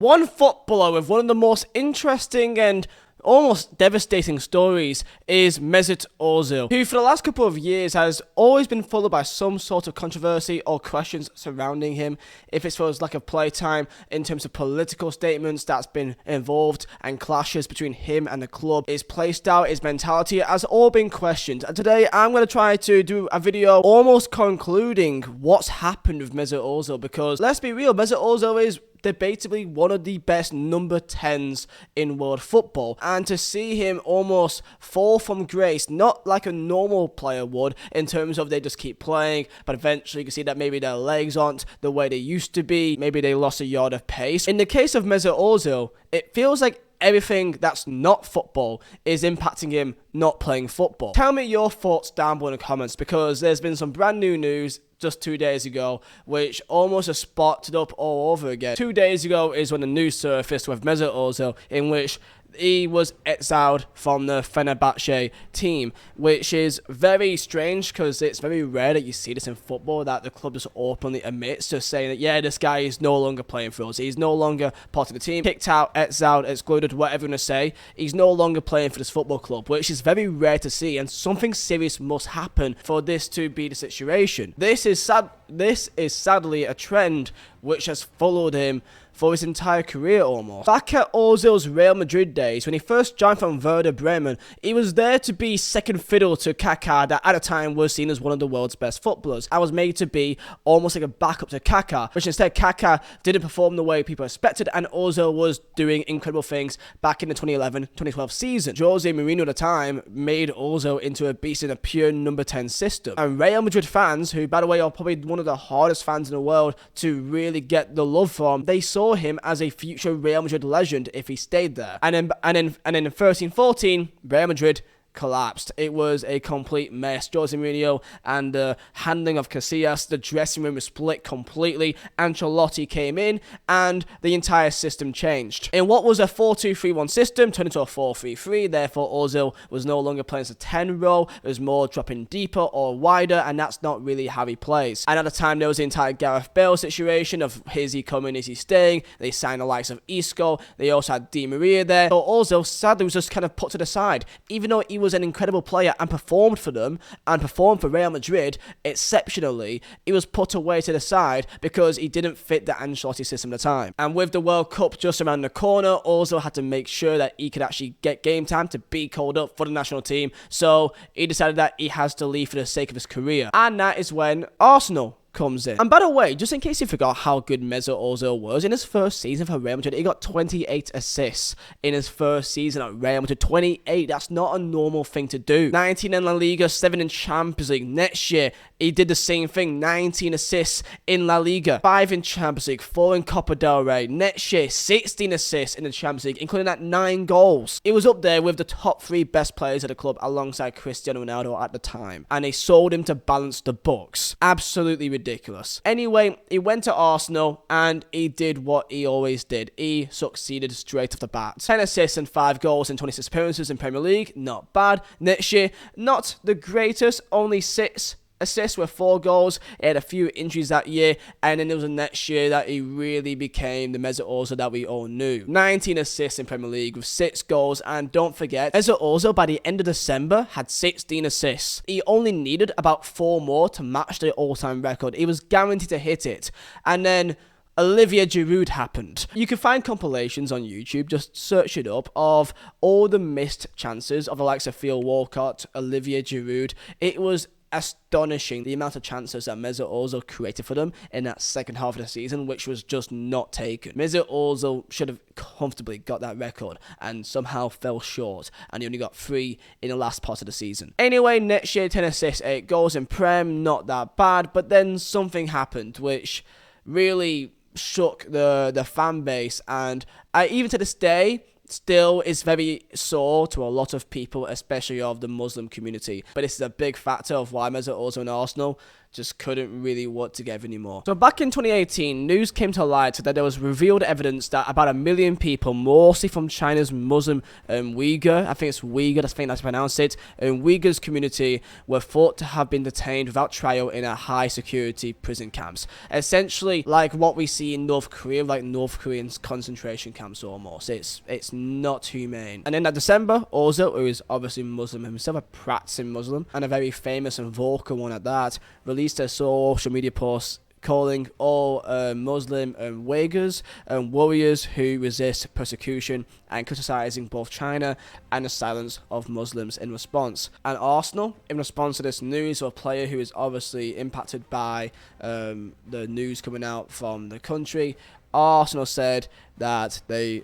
One footballer with one of the most interesting and almost devastating stories is Mesut Ozil, who for the last couple of years has always been followed by some sort of controversy or questions surrounding him. If it's for his lack of playtime, in terms of political statements that's been involved and clashes between him and the club, his play style, his mentality has all been questioned. And today I'm going to try to do a video almost concluding what's happened with Mesut Ozil, because let's be real, Mesut Ozil is debatably one of the best number 10s in world football, and to see him almost fall from grace, not like a normal player would, in terms of they just keep playing, but eventually you can see that maybe their legs aren't the way they used to be, maybe they lost a yard of pace. In the case of Mesut Ozil, it feels like everything that's not football is impacting him not playing football. Tell me your thoughts down below in the comments, because there's been some brand new news just 2 days ago, which almost has spotted up all over again. 2 days ago is when the news surfaced with Mesut Ozil, in which he was exiled from the Fenerbahce team, which is very strange because it's very rare that you see this in football, that the club just openly admits to saying that, yeah, this guy is no longer playing for us. He's no longer part of the team, kicked out, exiled, excluded, whatever you want to say. He's no longer playing for this football club, which is very rare to see, and something serious must happen for this to be the situation. This is sad. This is sadly a trend which has followed him for his entire career almost. Back at Ozil's Real Madrid days, when he first joined from Werder Bremen, he was there to be second fiddle to Kaká, that at the time was seen as one of the world's best footballers. I was made to be almost like a backup to Kaká, which instead Kaká didn't perform the way people expected, and Ozil was doing incredible things back in the 2011-2012 season. Jose Mourinho at the time made Ozil into a beast in a pure number 10 system. And Real Madrid fans, who by the way are probably one of the hardest fans in the world to really get the love from, they saw him as a future Real Madrid legend if he stayed there. And then in 13-14, Real Madrid collapsed. It was a complete mess. Jose Mourinho and the handling of Casillas, the dressing room was split completely. Ancelotti came in and the entire system changed. In what was a 4-2-3-1 system turned into a 4-3-3, therefore Ozil was no longer playing as a 10 role, it was more dropping deeper or wider, and that's not really how he plays. And at the time there was the entire Gareth Bale situation of is he coming, is he staying? They signed the likes of Isco, they also had Di Maria there. So Ozil sadly was just kind of put to the side, even though he was an incredible player and performed for them and performed for Real Madrid exceptionally. He was put away to the side because he didn't fit the Ancelotti system at the time. And with the World Cup just around the corner, Ozil had to make sure that he could actually get game time to be called up for the national team. So he decided that he has to leave for the sake of his career. And that is when Arsenal comes in. And by the way, just in case you forgot how good Mesut Ozil was, in his first season for Real Madrid, he got 28 assists in his first season at Real Madrid. 28, that's not a normal thing to do. 19 in La Liga, 7 in Champions League. Next year, he did the same thing, 19 assists in La Liga, 5 in Champions League, 4 in Copa del Rey. Next year, 16 assists in the Champions League, including that 9 goals. He was up there with the top 3 best players at the club alongside Cristiano Ronaldo at the time. And they sold him to balance the books. Absolutely ridiculous. Anyway, he went to Arsenal and he did what he always did. He succeeded straight off the bat. 10 assists and 5 goals in 26 appearances in Premier League. Not bad. Next year, not the greatest. Only 6 assists with 4 goals. He had a few injuries that year, and then it was the next year that he really became the Mesut Ozil that we all knew. 19 assists in Premier League with 6 goals, and don't forget, Mesut Ozil by the end of December had 16 assists. He only needed about 4 more to match the all-time record. He was guaranteed to hit it. And then Olivier Giroud happened. You can find compilations on YouTube, just search it up, of all the missed chances of the likes of Theo Walcott, Olivier Giroud. It was astonishing the amount of chances that Mesut Ozil created for them in that second half of the season, which was just not taken. Mesut Ozil should have comfortably got that record and somehow fell short, and he only got 3 in the last part of the season. Anyway, next year, 10 assists, 8 goals in Prem, not that bad, but then something happened which really shook the fan base, and even to this day still is very sore to a lot of people, especially of the Muslim community. But this is a big factor of why Mesut Ozil and Arsenal just couldn't really work together anymore. So back in 2018, news came to light that there was revealed evidence that about 1 million people, mostly from China's Muslim Uyghur, I think it's Uyghur, that's how you pronounce it, Uyghurs community, were thought to have been detained without trial in a high security prison camps. Essentially like what we see in North Korea, like North Korean concentration camps almost. It's not humane. And in that December, Ozil, who is obviously Muslim himself, a practicing Muslim, and a very famous and vocal one at that, released a social media post calling all Muslim Uyghurs warriors who resist persecution, and criticising both China and the silence of Muslims in response. And Arsenal, in response to this news, or a player who is obviously impacted by the news coming out from the country, Arsenal said that they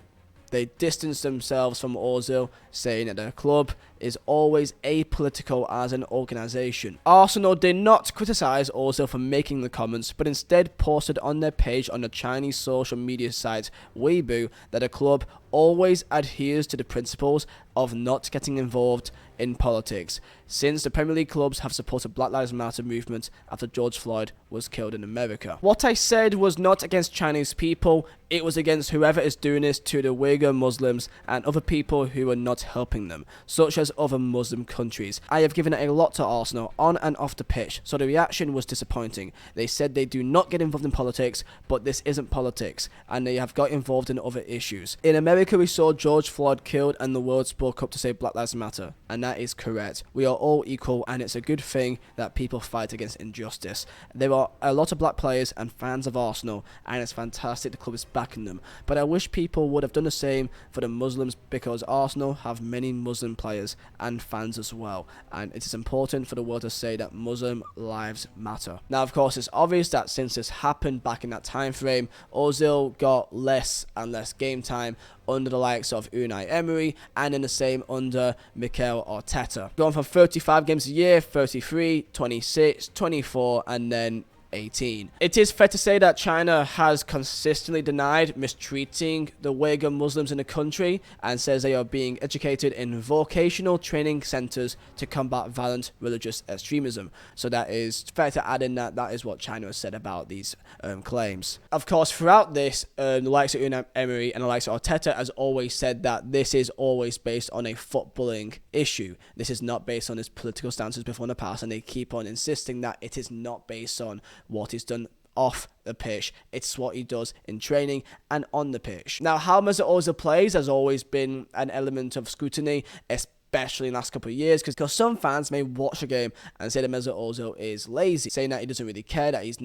distanced themselves from Ozil, saying that their club is always apolitical as an organisation. Arsenal did not criticise Ozil for making the comments, but instead posted on their page on the Chinese social media site Weibo that the club always adheres to the principles of not getting involved in politics, since the Premier League clubs have supported Black Lives Matter movement after George Floyd was killed in America. What I said was not against Chinese people, it was against whoever is doing this to the Uyghur Muslims and other people who are not helping them, such as other Muslim countries. I have given a lot to Arsenal on and off the pitch, so the reaction was disappointing. They said they do not get involved in politics, but this isn't politics, and they have got involved in other issues. In America, we saw George Floyd killed and the world spoke up to say Black Lives Matter, and that is correct. We are all equal, and it's a good thing that people fight against injustice. There are a lot of black players and fans of Arsenal, and it's fantastic the club is backing them, but I wish people would have done the same for the Muslims, because Arsenal have many Muslim players and fans as well, and it is important for the world to say that Muslim lives matter. Now, of course, it's obvious that since this happened back in that time frame, Ozil got less and less game time under the likes of Unai Emery, and in the same under Mikel Arteta. Going from 35 games a year, 33, 26, 24, and then 18. It is fair to say that China has consistently denied mistreating the Uyghur Muslims in the country, and says they are being educated in vocational training centers to combat violent religious extremism. So that is fair to add in that is what China has said about these claims. Of course, throughout this, the likes of Unai Emery and the likes of Arteta has always said that this is always based on a footballing issue. This is not based on his political stances before in the past, and they keep on insisting that it is not based on what is done off the pitch. It's what he does in training and on the pitch. Now, how Mesut Ozil plays has always been an element of scrutiny, especially in the last couple of years, because some fans may watch a game and say that Mesut Ozil is lazy, saying that he doesn't really care, that his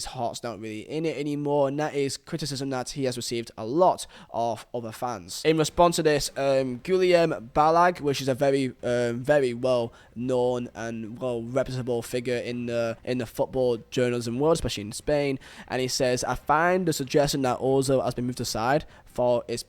heart's not really in it anymore, and that is criticism that he has received a lot of other fans. In response to this, Guillem Balag, which is a very well known and well reputable figure in the football journalism world, especially in Spain, and he says, I find the suggestion that Ozil has been moved aside for his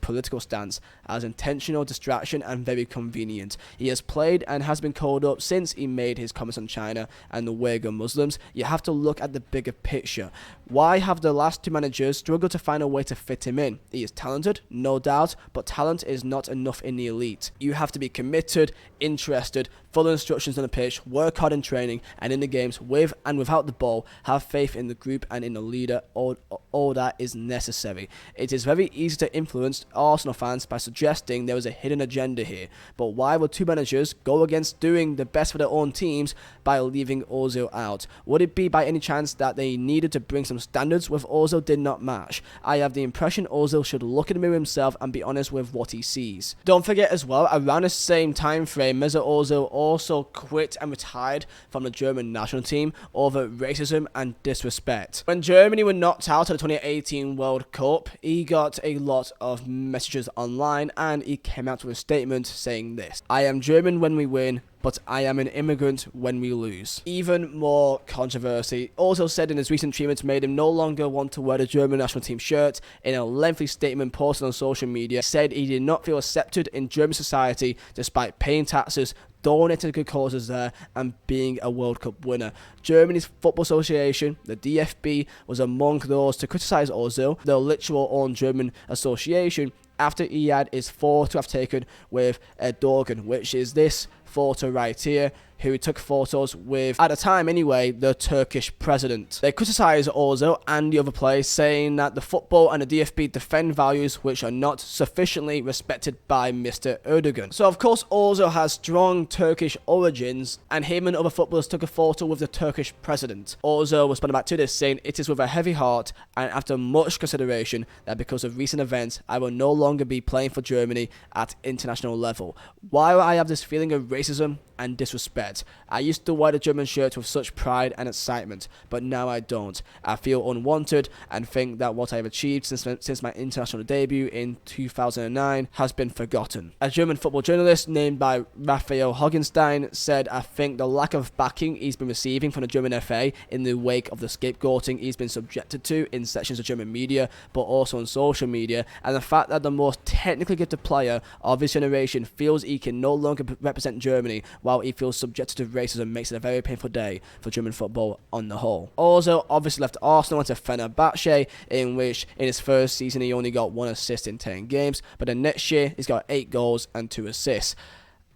political stance as intentional distraction and very convenient. He has played and has been called up since he made his comments on China and the Uyghur Muslims. You have to look at the bigger picture. Why have the last two managers struggled to find a way to fit him in? He is talented, no doubt, but talent is not enough in the elite. You have to be committed, interested, follow instructions on the pitch, work hard in training and in the games with and without the ball, have faith in the group and in the leader. All that is necessary. It is very easy to influence Arsenal fans by suggesting there was a hidden agenda here, but why would two managers go against doing the best for their own teams by leaving Ozil out? Would it be by any chance that they needed to bring some standards with Ozil did not match? I have the impression Ozil should look in the mirror himself and be honest with what he sees. Don't forget as well, around the same time frame, Mesut Ozil also quit and retired from the German national team over racism and disrespect. When Germany were knocked out of the 2018 World Cup, he got a lot of messages online, and he came out with a statement saying this: I am German when we win, but I am an immigrant when we lose. Even more controversy. Also said in his recent treatment made him no longer want to wear the German national team shirt. In a lengthy statement posted on social media, said he did not feel accepted in German society despite paying taxes, donating to good causes there, and being a World Cup winner. Germany's Football Association, the DFB, was among those to criticise Ozil, the literal own German association, after he had his photo taken with Erdogan, which is this photo right here, who took photos with, at the time anyway, the Turkish president. They criticised Ozil and the other players, saying that the football and the DFB defend values which are not sufficiently respected by Mr. Erdogan. So of course Ozil has strong Turkish origins, and him and other footballers took a photo with the Turkish president. Ozil responded back to this, saying, "It is with a heavy heart and after much consideration that because of recent events I will no longer be playing for Germany at international level. While I have this feeling of racism and disrespect, I used to wear the German shirt with such pride and excitement, but now I don't. I feel unwanted and think that what I have achieved since my international debut in 2009 has been forgotten." A German football journalist named by Raphael Hogenstein said, "I think the lack of backing he's been receiving from the German FA in the wake of the scapegoating he's been subjected to in sections of German media, but also on social media, and the fact that the most technically gifted player of his generation feels he can no longer represent Germany while he feels subjected to racism makes it a very painful day for German football on the whole." Ozil obviously left Arsenal and to Fenerbahce, in which in his first season he only got 1 assist in 10 games, but then next year he's got 8 goals and 2 assists.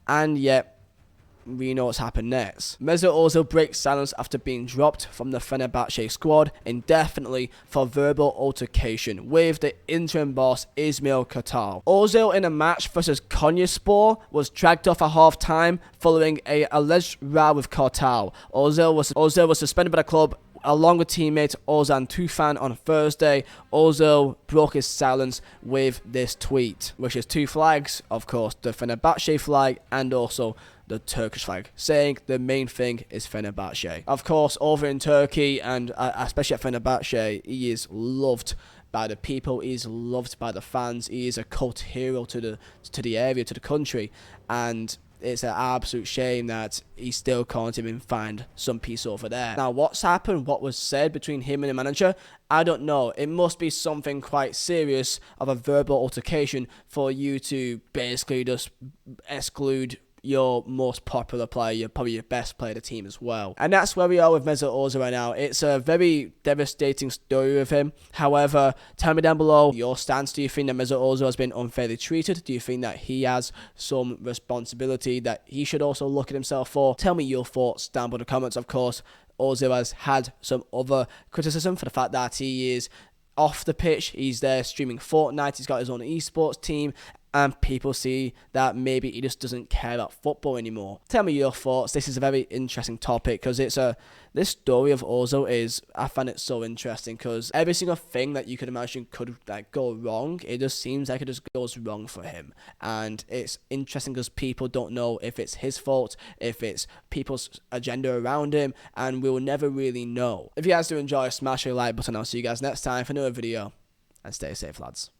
And yet, we know what's happened next. Mesut Ozil breaks silence after being dropped from the Fenerbahce squad indefinitely for verbal altercation with the interim boss Ismail Kartal. Ozil in a match versus Konyaspor was dragged off at half-time following a alleged row with Kartal. Ozil was suspended by the club along with teammate Ozan Tufan on Thursday. Ozil broke his silence with this tweet, which is 2 flags, of course, the Fenerbahce flag and also the Turkish flag, saying the main thing is Fenerbahce. Of course, over in Turkey, and especially at Fenerbahce, he is loved by the people, he is loved by the fans, he is a cult hero to the area, to the country, and it's an absolute shame that he still can't even find some peace over there. Now, what's happened, what was said between him and the manager, I don't know. It must be something quite serious of a verbal altercation for you to basically just exclude your most popular player, probably your best player of the team as well. And that's where we are with Mesut Ozil right now. It's a very devastating story with him. However, tell me down below your stance. Do you think that Mesut Ozil has been unfairly treated? Do you think that he has some responsibility that he should also look at himself for? Tell me your thoughts down below in the comments. Of course, Ozil has had some other criticism for the fact that he is off the pitch. He's there streaming Fortnite. He's got his own esports team. And people see that maybe he just doesn't care about football anymore. Tell me your thoughts. This is a very interesting topic because this story of Ozil is, I find it so interesting because every single thing that you could imagine could go wrong, it just seems like it just goes wrong for him. And it's interesting because people don't know if it's his fault, if it's people's agenda around him, and we'll never really know. If you guys do enjoy, smash your like button. I'll see you guys next time for another video, and stay safe, lads.